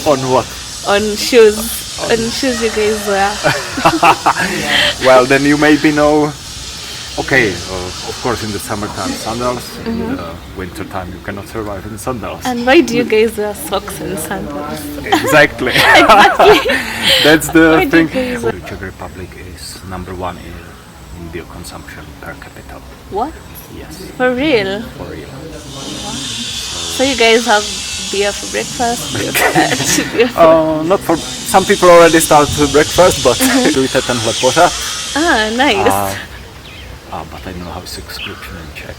On what? On shoes. On shoes you guys wear. Well, then you maybe know. Okay, of course in the summertime sandals, in the winter time you cannot survive in sandals. And why do you guys wear socks and sandals? Exactly. That's the thing. The Czech Republic is #1 in beer consumption per capita. What? Yes, For real? for real. So you guys have beer for breakfast, beer for lunch, beer for... Not for some people already start breakfast, but do it at 10 pořád. Ah, nice. But I don't know how subscription in Czech.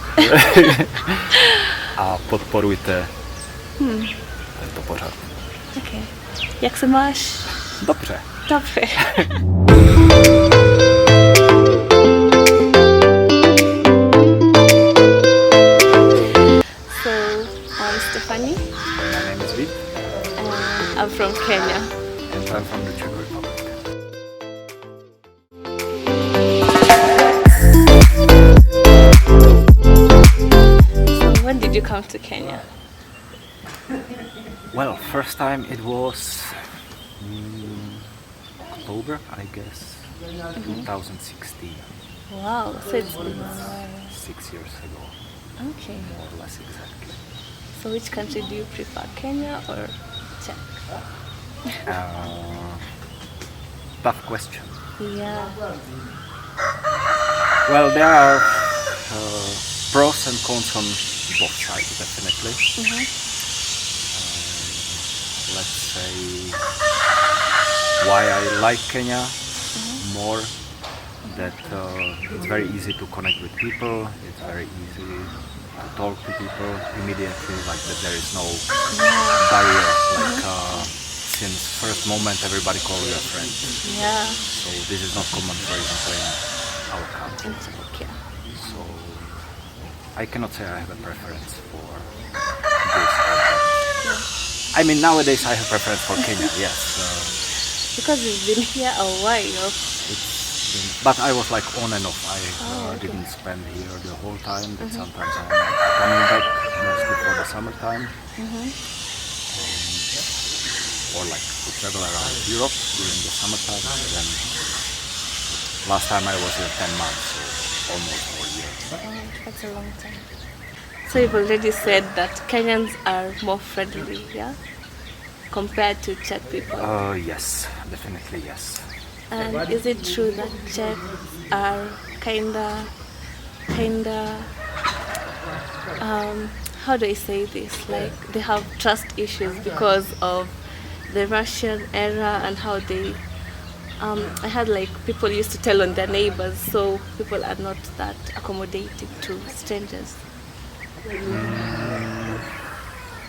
A podporujte tento pořad. Okay. Jak se máš? Dobře. Dobře. So, I'm Stephy. My name is Vít. I'm from Kenya. And I'm from the Czech Republic. So when did you come to Kenya? Well, first time it was October, I guess, 2016. Wow, so it's been a while. 6 years ago, Okay. more or less exactly. So which country do you prefer, Kenya or Czech? Tough question. Yeah. Well, there are pros and cons on both sides, definitely. Let's say why I like Kenya more. That it's very easy to connect with people. It's very easy to talk to people immediately. Like that, there is no barrier. Like since first moment, everybody call you a friend. Yeah. So this is not common, for example, in our country. In Czech, yeah. So I cannot say I have a preference for this or that. I mean, nowadays I have preference for Kenya, yes. Because you've been here a while. But I was like on and off. I didn't spend here the whole time. But sometimes I'm coming back mostly for the summertime. Or like to travel around Europe during the summertime. Then last time I was here 10 months, so almost 4 years. That's a long time. So you've already said that Kenyans are more friendly, yeah? Compared to Czech people. Yes, definitely yes. And is it true that Czechs are kinda, how do I say this? Like they have trust issues because of the Russian era and how they, I had like people used to tell on their neighbors, so people are not that accommodating to strangers.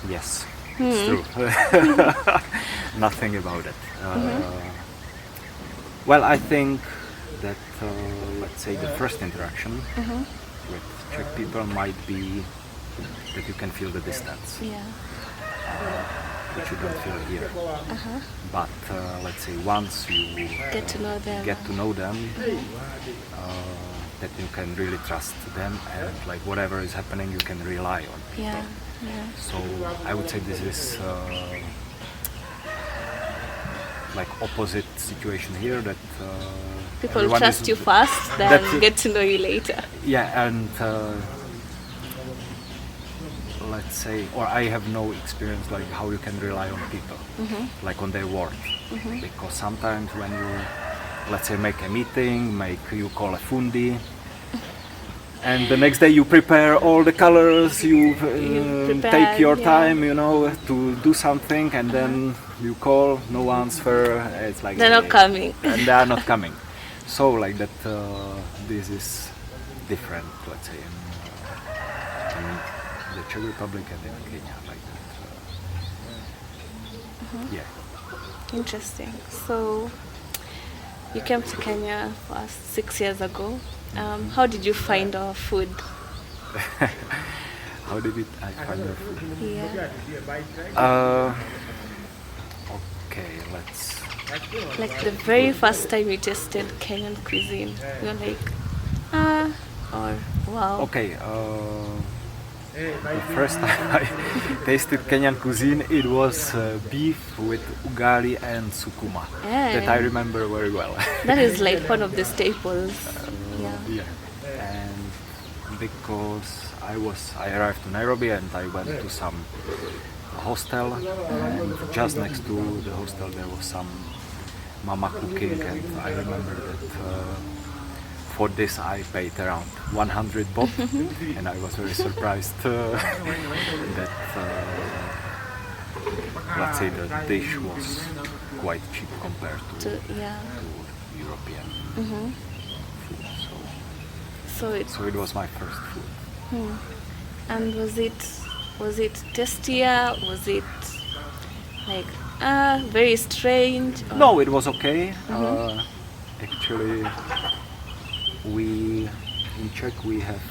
Yes, it's true. Nothing about it. Well, I think that, let's say, the first interaction with Czech people might be that you can feel the distance, Yeah. which you don't feel here. But let's say once you Get to know them. that you can really trust them, and like whatever is happening, you can rely on people. Yeah. Yeah. So I would say this is like opposite situation here, that People everyone trust is, you fast, then that- get to know you later. Yeah, and let's say, or I have no experience like how you can rely on people, like on their word, because sometimes when you, let's say, make a meeting, you call a fundi, and the next day you prepare all the colors, you take your time, to do something, and then you call, no answer. It's like They're not coming. and they are not coming. So like that, this is different, let's say, in the Czech Republic and in Kenya, like that. Yeah. Interesting. So you came to Kenya 6 years ago. How did you find our food? How did I find your food? Yeah. Okay, let's. Like the very first time you tasted Kenyan cuisine, you're like, or wow. Okay. The first time I tasted Kenyan cuisine, it was beef with ugali and sukuma. That I remember very well. That is like one of the staples. Yeah. And because I arrived to Nairobi and I went to some hostel, and just next to the hostel there was some mama cooking, and I remember that for this I paid around 100 bob, and I was very surprised that let's say the dish was quite cheap compared to European food. So it was my first food. And was it tastier? Was it like very strange? Or? No, it was okay. Actually, in Czech we have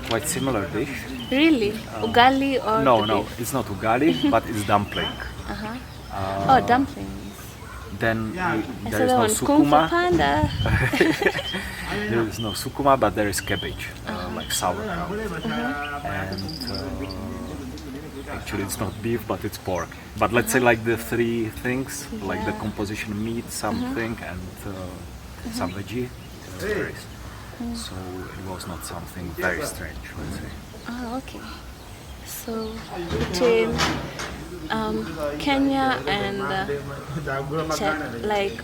quite similar dish. Really? Ugali or No, it's not ugali, but it's dumpling. Dumplings. Then there is no sukuma. There is no sukuma, but there is cabbage, like sauerkraut. And actually it's not beef, but it's pork. But let's say like the three things, like the composition: meat, something, and some veggie. So it was not something very strange, let's say. Okay. So between Kenya and Czech, like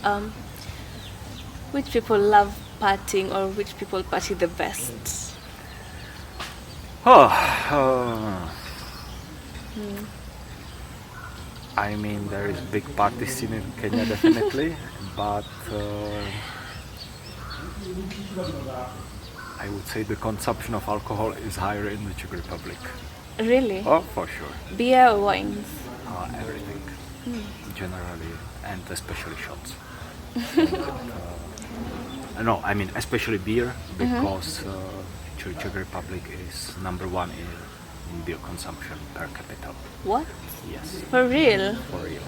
which people love partying or which people party the best? I mean, there is big party scene in Kenya definitely, but I would say the consumption of alcohol is higher in the Czech Republic. Really? Oh, for sure. Beer or wines? Everything, generally, and especially shots. No, I mean especially beer, because actually Czech Republic is number one in beer consumption per capita. What? Yes. For real? For real.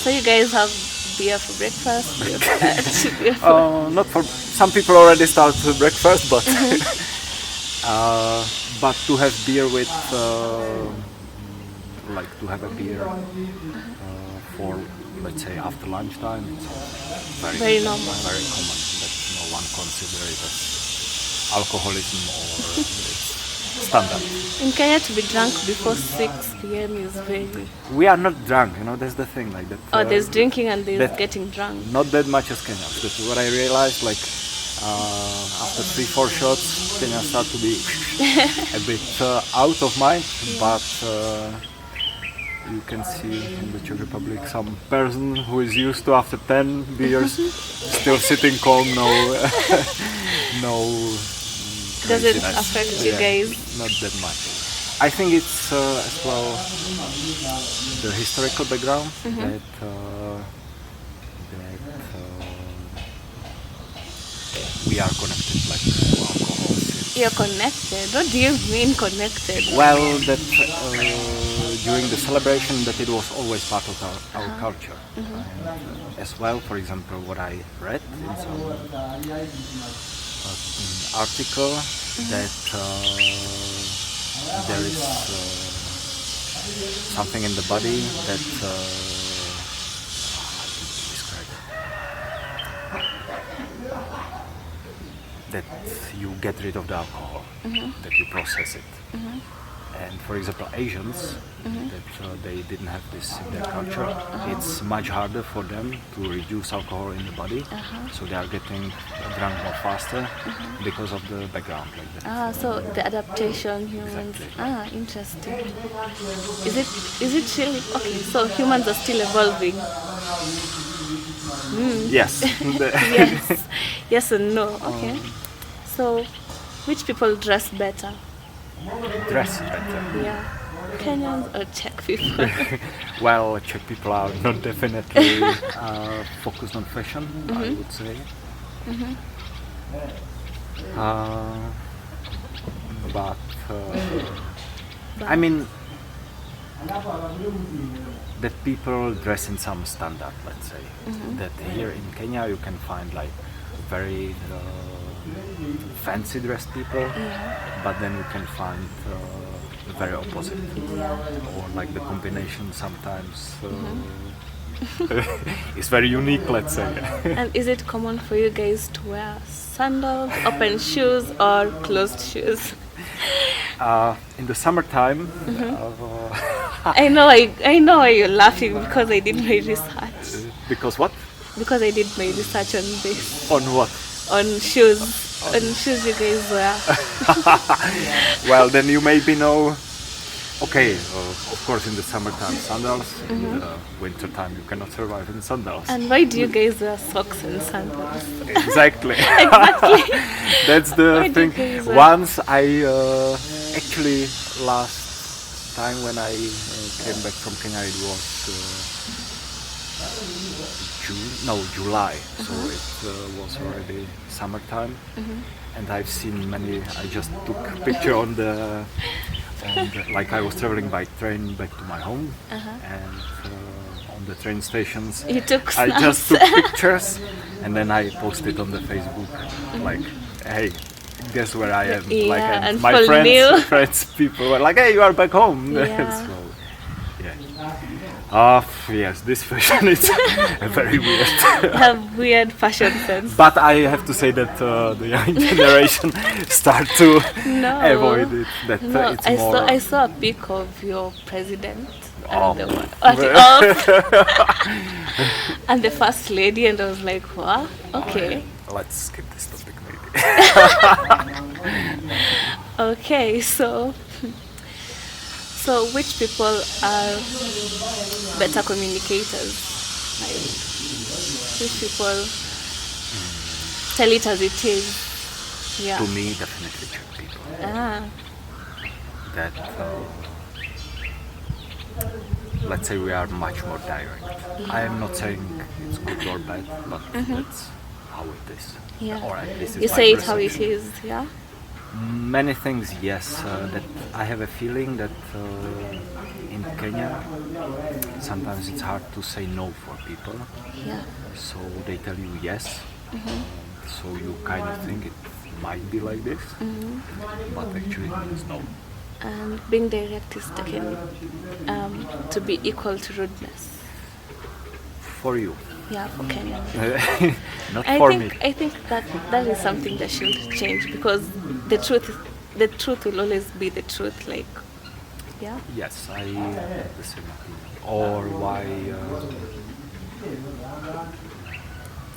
So you guys have beer for breakfast, beer for lunch, beer for... Not for some people already start breakfast, but but to have beer with like to have a beer for, let's say, after lunchtime, it's very normal, very common. That no one consider it as alcoholism or it's standard. In Kenya, to be drunk before 6 p.m. is very... We are not drunk, there's the thing, like that. there's drinking and there's getting drunk. Not that much as Kenya. That's what I realized, like after 3-4 shots, Kenya start to be a bit out of mind, but you can see in the Czech Republic some person who is used to after 10 beers still sitting calm, no Does it craziness. affect you guys? Not that much. I think it's as well the historical background that we are connected like to alcohol. You're connected? What do you mean connected? Well, that during the celebration that it was always part of our culture. And as well, for example, what I read in some article that there is something in the body that that you get rid of the alcohol, that you process it. And for example, Asians, that they didn't have this in their culture, it's much harder for them to reduce alcohol in the body, so they are getting drunk more faster because of the background like that. So the adaptation humans. Exactly. Interesting. Is it really okay? So humans are still evolving. Yes. Yes. Yes and no. Okay. So, which people dress better? Dress better. Yeah. Kenyans or Czech people? Well, Czech people are not definitely focused on fashion, I would say. But I mean, that people dress in some standard, let's say. That here in Kenya you can find like very fancy dressed people, but then you can find the very opposite, or like the combination sometimes is very unique, let's say. And is it common for you guys to wear sandals, open shoes, or closed shoes? In the summertime, I know why you're laughing, because I did my research. because what? Because I did my research on this. On what? On shoes. On shoes you guys wear. Well, then you maybe know. Okay, of course, in the summertime sandals. In the wintertime, you cannot survive in sandals. And why do you guys wear socks and sandals? Exactly. Exactly. That's the Why do you thing. guys wear- Once I actually last time when I came back from Kenya, it was July. So it was already summertime, and I've seen many. I just took a picture on the like I was traveling by train back to my home, and on the train stations You took I snaps. just took pictures, and then I posted on the Facebook like, hey, guess where I am? Yeah, like, and my people knew. friends, people were like, hey, you are back home. Yeah. So, yes, this fashion is very weird. Have weird fashion sense. But I have to say that the young generation start to No. avoid it. That No, it's I more. saw I saw a pic of your president Oh. and and the first lady, and I was like, what? Okay. Let's skip this topic maybe. Okay, so which people are better communicators? Like, which people tell it as it is? Yeah. To me, definitely Czech people. That let's say we are much more direct. I am not saying it's good or bad, but that's how it is. Yeah. Or at least it's You my say it how it perception. is, yeah? Many things, yes. That I have a feeling that in Kenya sometimes it's hard to say no for people. Yeah. So they tell you yes. So you kind of think it might be like this, but actually it means no. And being direct is taken to be equal to rudeness. For you, Yeah, for Kenyans. not for me. I think that is something that should change, because the truth will always be the truth. Like, yeah. Yes, I have the same opinion. Or why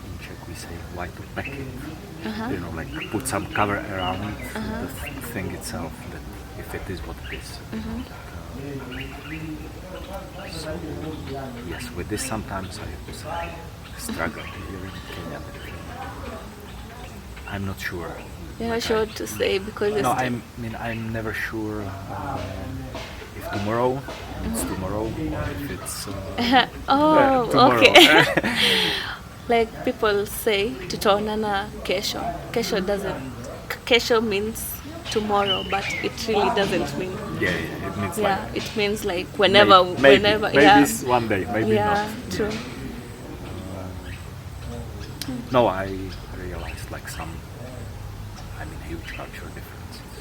in Czech we say why to pack it? You know, like put some cover around the thing itself. That if it is what it is. So yes, with this sometimes I have to say struggle here in Kenya. I'm not sure. You're not sure what to say because No, it's I'm never sure if tomorrow it's tomorrow or if it's oh, tomorrow. okay. Like people say tutaonana kesho. Kesho means tomorrow, but it really doesn't mean. Yeah, it means Yeah, like it means like whenever. maybe Yeah. it's one day, maybe Yeah, not. true. No, I realized like some, huge cultural differences.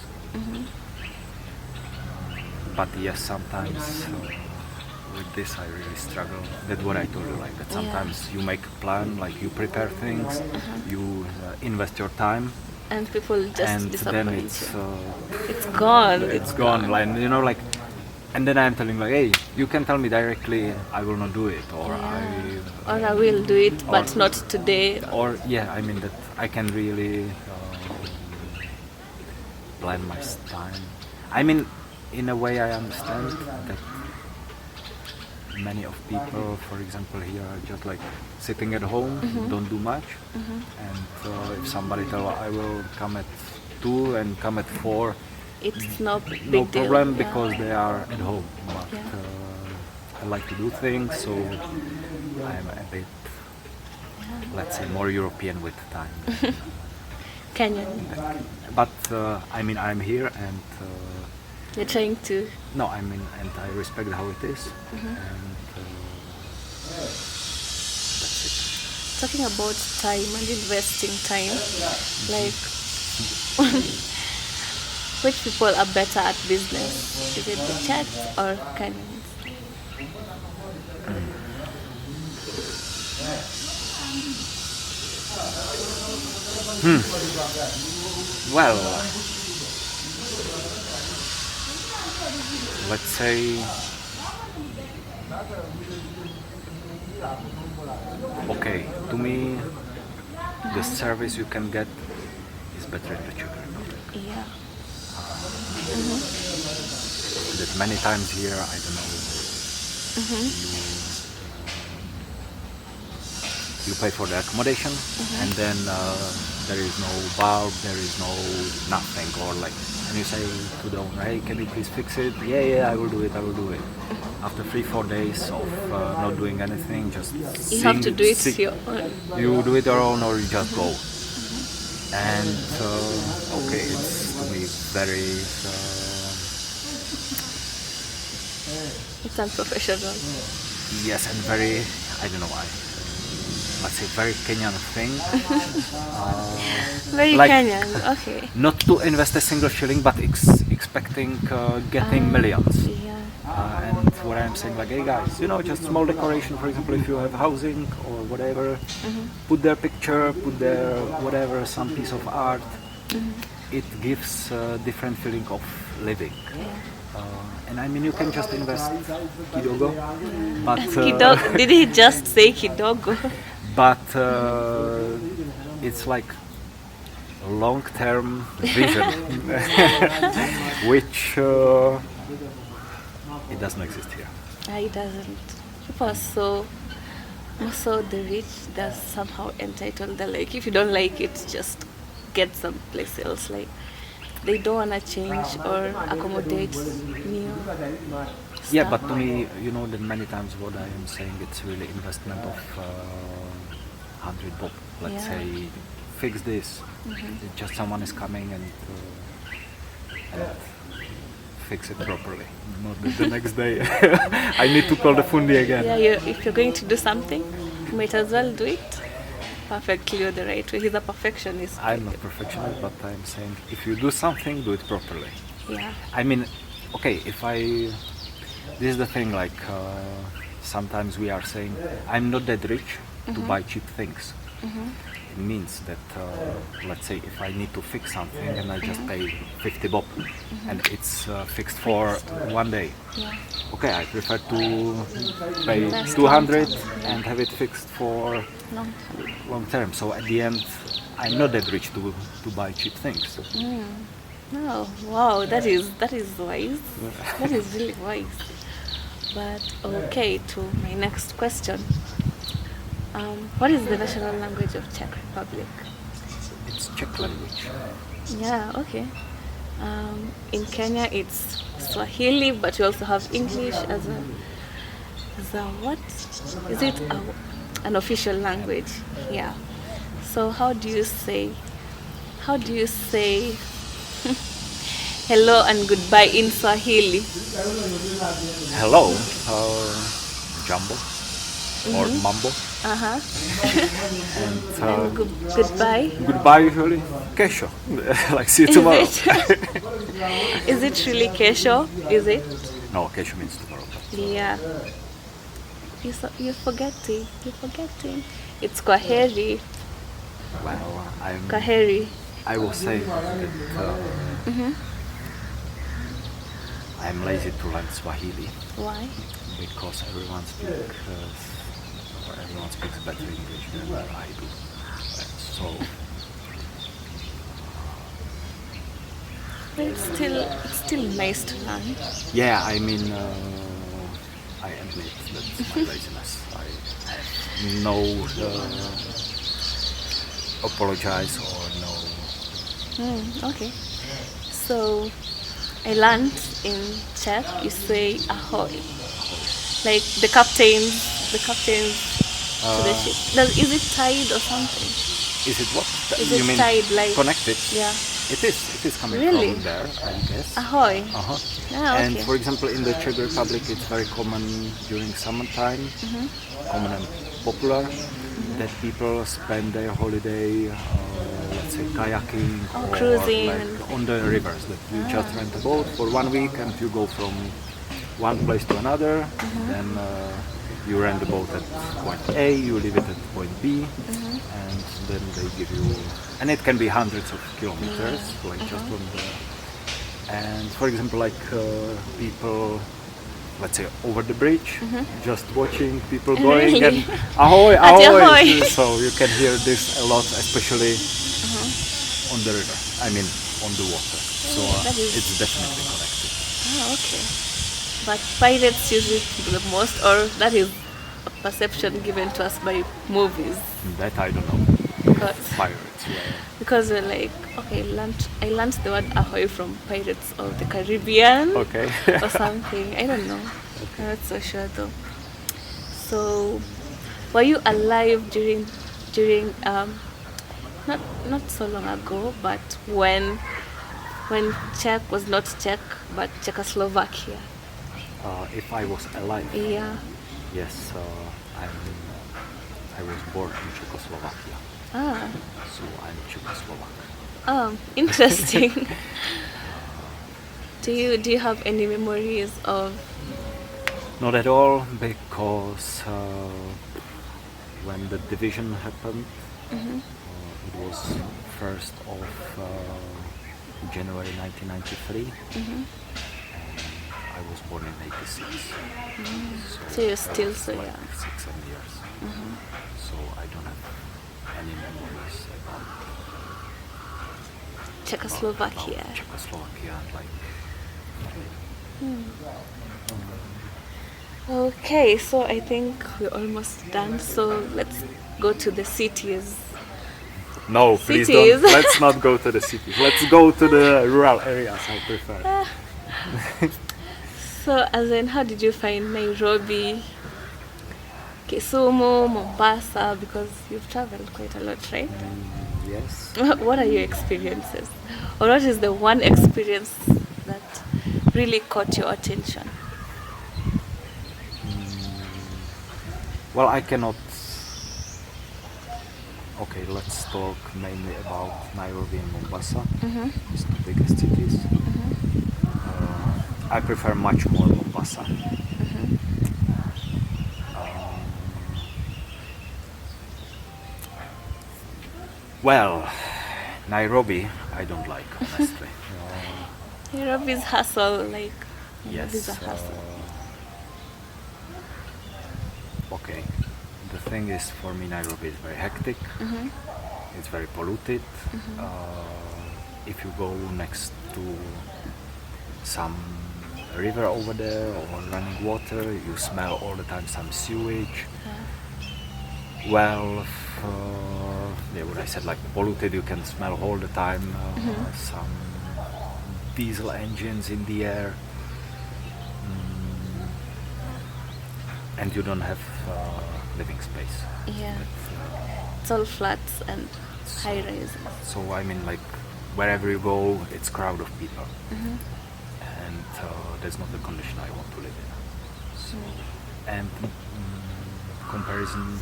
But yes, sometimes with this I really struggle. That's what I told you, like that sometimes you make a plan, like you prepare things, you invest your time, And people just and then disappoint it's you. It's gone. it's gone. Like like, and then I'm telling like, hey, you can tell me directly, I will not do it, or Or I will do it, but or- not today. that I can really plan my time. In a way, I understand that many of people, for example, here are just like sitting at home, don't do much, and if somebody tell I will come at 2 and come at 4, It's no big no deal. problem Yeah. because they are at home. But Yeah. I like to do things, so I'm a bit, let's say, more European with time. Kenyan. But I'm here and You're trying to. no, and I respect how it is, and that's it. Talking about time and investing time, like Which people are better at business? Is it the Czechs or Kenyans? Well, let's say, okay, to me, the service you can get is better in the Czech Republic. Yeah. That many times here, I don't know, you pay for the accommodation, and then there is no bulb, there is no nothing, or like, and you say to the owner, hey, can you please fix it? Yeah, I will do it. After 3-4 days of not doing anything, just You have to do it your own. you do it your own, or you just go. And okay, it's to me very It's unprofessional. yes, and very, I don't know why, let's say very Kenyan thing. Very like- Kenyan. Okay. Not to invest a single shilling, but expecting getting millions. Yeah. And what I'm saying, like, hey guys, just small decoration, for example, if you have housing or whatever, put their picture, put their whatever, some piece of art. It gives a different feeling of living. And I mean, you can just invest kidogo, but Did he just say kidogo? but it's like long-term vision, which it doesn't exist here. It doesn't. People are so the rich, they're somehow entitled. They're like, if you don't like it, just get someplace else. Like, they don't wanna change or accommodate new. Yeah, stuff. but to me, that many times what I am saying, it's really investment of 100 bob. Let's Yeah. say, fix this. It's just someone is coming and fix it properly. Not that the next day I need to call the fundi again. Yeah, if you're going to do something, you might as well do it perfectly or the right way. He's a perfectionist. I'm not perfectionist, but I'm saying if you do something, do it properly. Yeah. I mean, okay, this is the thing, like sometimes we are saying, I'm not that rich to buy cheap things. It means that, let's say, if I need to fix something and I just pay 50 bob and it's fixed for 1 day. Yeah. Okay, I prefer to pay Invest 200 long term, and have it fixed for Long time. long term. So at the end, I'm not that rich to buy cheap things. No, wow, that is wise. That is really wise. But okay, to my next question. What is the national language of Czech Republic? It's Czech language. Yeah, okay. In Kenya, it's Swahili, but we also have English as a what? Is it an official language? Yeah. So how do you say hello and goodbye in Swahili? Hello, Jumbo or Mambo. Uh-huh. And And goodbye. goodbye usually kesho. Like see you Is tomorrow. it? Is it really kesho? Is it? No, kesho means tomorrow. Yeah. You're forgetting. It's kwaheri. Well, Kwaheri. I will say that I'm lazy to learn Swahili Why? because everyone speaks better English than I do. So But it's still nice to learn. yeah, I mean, I admit that's my laziness. I have no apologize or no. Okay. So I learned in Czech you say ahoy. Like the captains to the ship. Is it tied or something? Is it what? Is You it mean tied like connected? Yeah. It is coming Really? from there, I guess. Ahoy. Uh-huh. Ah, And okay. for example, in the Czech Republic, it's very common during summertime. Common and popular that people spend their holiday, let's say kayaking or cruising like on the rivers. That you just rent a boat for 1 week and you go from one place to another. Then you rent the boat at point A, you leave it at point B, and then they give you, and it can be hundreds of kilometers, like just from the. And for example, like people, let's say over the bridge, just watching people going and ahoy, ahoy. So you can hear this a lot, especially on the river. I mean, on the water. So it's definitely connected. Oh, okay. But pirates usually do the most, or that is a perception given to us by movies. That I don't know. Because Pirates, yeah. because we're like, okay, I learned the word ahoy from Pirates of the Caribbean Okay. or something. I don't know. I'm not so sure though. So, were you alive during not so long ago, but when Czech was not Czech but Czechoslovakia? If I was alive, Yeah. yes, I was born in Czechoslovakia, Ah. so I'm Czechoslovak. Interesting. Do you have any memories of? Not at all, because when the division happened, it was 1st of January 1993. And I was born in '86. So you're I still was so like young. 6-7 years. So I don't have any memories about Czechoslovakia. Czechoslovakia and like. Okay, so I think we're almost done. So let's go to the cities. No, please Cities. don't. Let's not go to the cities. Let's go to the rural areas. I prefer. So, as in, how did you find Nairobi, Kisumu, Mombasa? Because you've traveled quite a lot, right? Yes. What are your experiences? Or what is the one experience that really caught your attention? Well, I cannot. Okay, let's talk mainly about Nairobi and Mombasa. It's the biggest cities. I prefer much more Mombasa. Well, Nairobi, I don't like, honestly. Nairobi's hustle, like, Nairobi's Yes. a hustle. Okay. The thing is, for me, Nairobi is very hectic. It's very polluted. If you go next to some river over there or running water, you smell all the time some sewage. Well, what I said, like polluted, you can smell all the time some diesel engines in the air. And you don't have living space. Yeah. It's all flats and high rises. So I mean, like wherever you go, it's crowd of people, and that's not the condition I want to live in. So, and comparison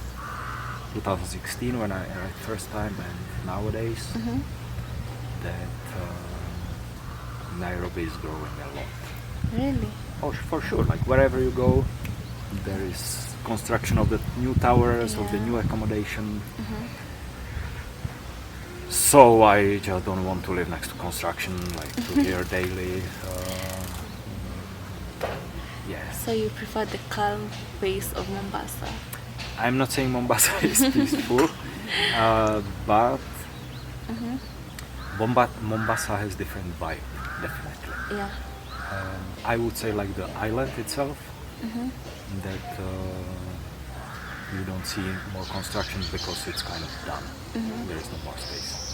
2016 when I arrived first time and nowadays, that Nairobi is growing a lot. Really? Oh, for sure. Like wherever you go, there is construction of the new towers, of the new accommodation. So I just don't want to live next to construction, like to hear daily. Yes. So you prefer the calm pace of Mombasa? I'm not saying Mombasa is peaceful, but Mombasa has different vibe, definitely. Yeah. I would say like the island itself, that you don't see more construction because it's kind of done. There is no more space.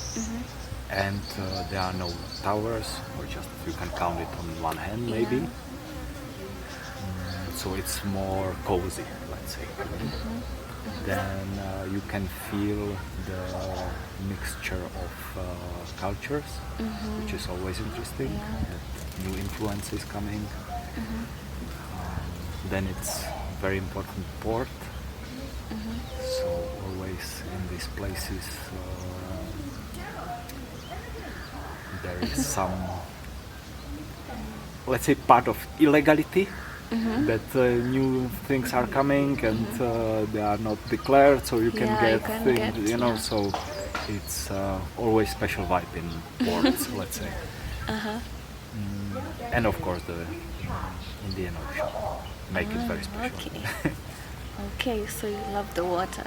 And there are no towers, or just you can count it on one hand maybe. So it's more cozy, let's say. Then you can feel the mixture of cultures, which is always interesting. That new influences coming. Then it's very important port, So always in these places there is some, let's say, part of illegality, that new things are coming and they are not declared, so you can Yeah, you get can things, get, you know. yeah. So it's always special vibe in ports, let's say. And of course the Indian Ocean make it very special. Okay. Okay, so you love the water.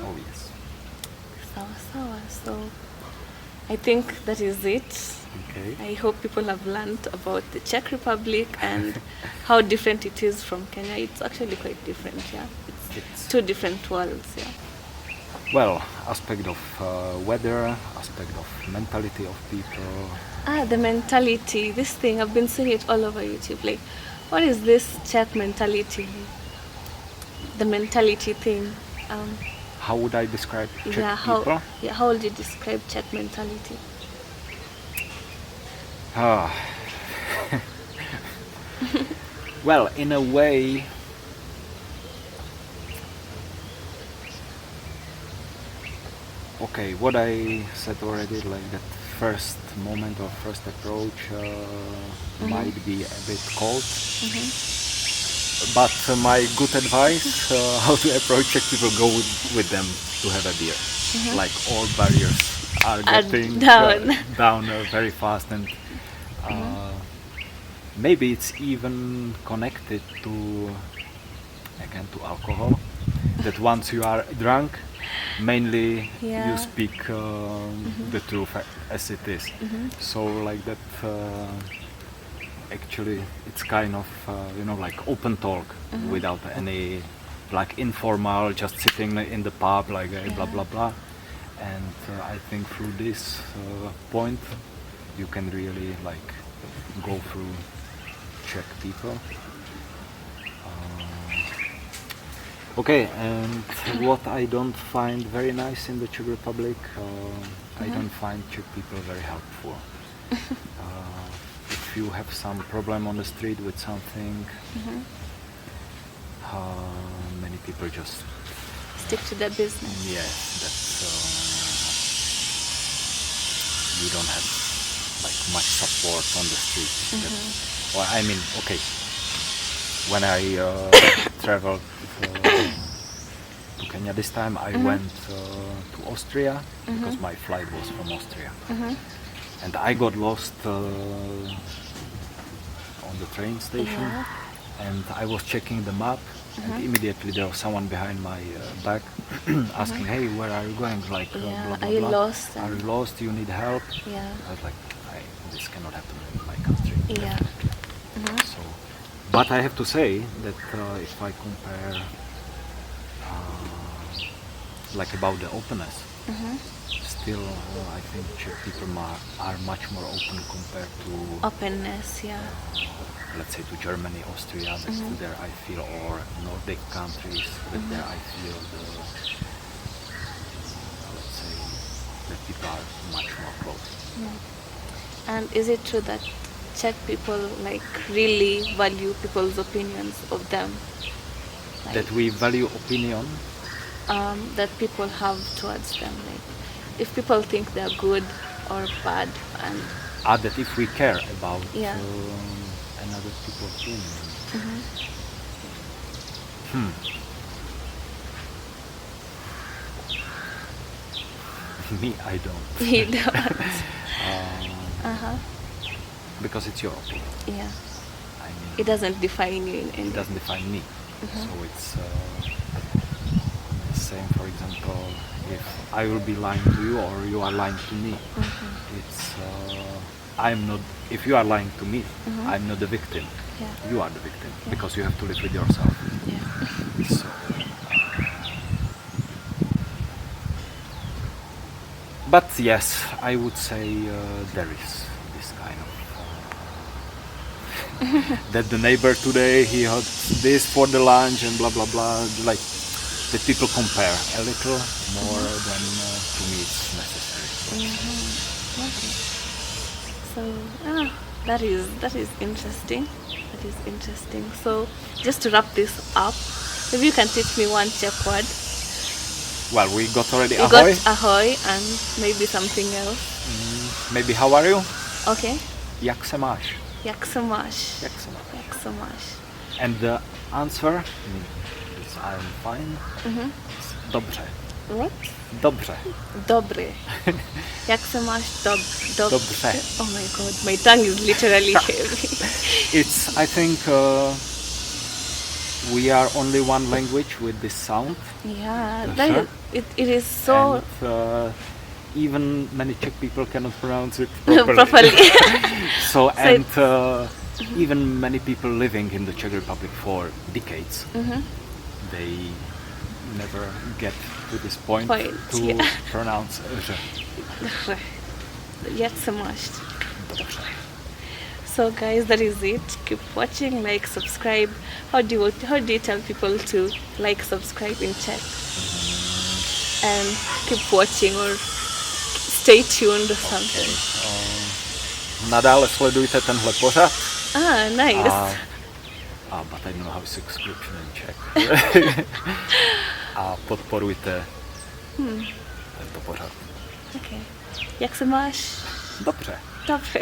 Oh yes. Sawa sawa. So I think that is it. Okay. I hope people have learned about the Czech Republic and how different it is from Kenya. It's actually quite different, yeah. It's two different worlds, yeah. Well, aspect of weather, aspect of mentality of people. The mentality, this thing, I've been seeing it all over YouTube. Like, what is this Czech mentality? The mentality thing. How would I describe Czech how people? how would you describe Czech mentality? Ah. Well, in a way, okay, what I said already, like that first moment or first approach might be a bit cold. But my good advice how to approach Czech people, go with them to have a beer. Like all barriers are getting down very fast, and maybe it's even connected to, again, to alcohol. That once you are drunk, mainly Yeah. you speak the truth as it is. So like that, actually it's kind of like open talk without any like informal, just sitting in the pub like blah blah blah. And I think through this point you can really like go through Czech people. Okay, and what I don't find very nice in the Czech Republic, I don't find Czech people very helpful. If you have some problem on the street with something, many people just Stick to their business. yes, that you don't have like much support on the street. Well, I mean, okay, when I traveled to Kenya this time, I went to Austria because my flight was from Austria. And I got lost on the train station, and I was checking the map, and immediately there was someone behind my back asking, "Hey, where are you going? Like, Yeah, blah, blah, are you blah. lost?" Are you lost? Do you need help?" Yeah. I was like, "This cannot happen in my country." Yeah. So, but I have to say that if I compare, like about the openness, still I think Czech people are much more open compared to, Openness, yeah. let's say, to Germany, Austria. That's there I feel, or Nordic countries. That there I feel the, let's say, that people are much more close. And is it true that Czech people like really value people's opinions of them? Like, That we value opinion. that people have towards them. Like, if people think they're good or bad, and That if we care about Yeah. another people's opinion. Me, I don't. you don't. Because it's your opinion. Yeah, I mean, it doesn't define you in any it doesn't define me. So it's same. For example, if I will be lying to you or you are lying to me, it's I'm not. If you are lying to me, I'm not the victim. Yeah. You are the victim because you have to live with yourself. Yeah. So, but yes, I would say there is this kind of that the neighbor today he had this for the lunch and blah blah blah. Like that people compare a little more than to me it's necessary. Okay. So that is interesting. That is interesting. So just to wrap this up, maybe you can teach me one Czech word. Well, we got already We ahoy. got ahoy and maybe something else. Maybe how are you? Okay. Jak se máš? Jak se máš? Jak se máš? Jak se máš? And the answer is I'm fine. It's dobře. What? Dobře. Dobry. Jak se máš? Dobře. Oh my god, my tongue is literally heavy. It's, I think, we are only one language with this sound. Yeah, Sure. that it is so And even many Czech people cannot pronounce it properly. properly. So, So and even many people living in the Czech Republic for decades, they never get to this point to yeah. pronounce Jak se máš? dobře. So guys, that is it. Keep watching, like, subscribe. How do you tell people to like, subscribe in Czech? And keep watching or stay tuned or something. Nadále sledujte tenhle pořad. Ah, nice. But I don't know how subscription in Czech. A podporujte tento pořad. Okay. Jak se máš? Dobře. Dobře.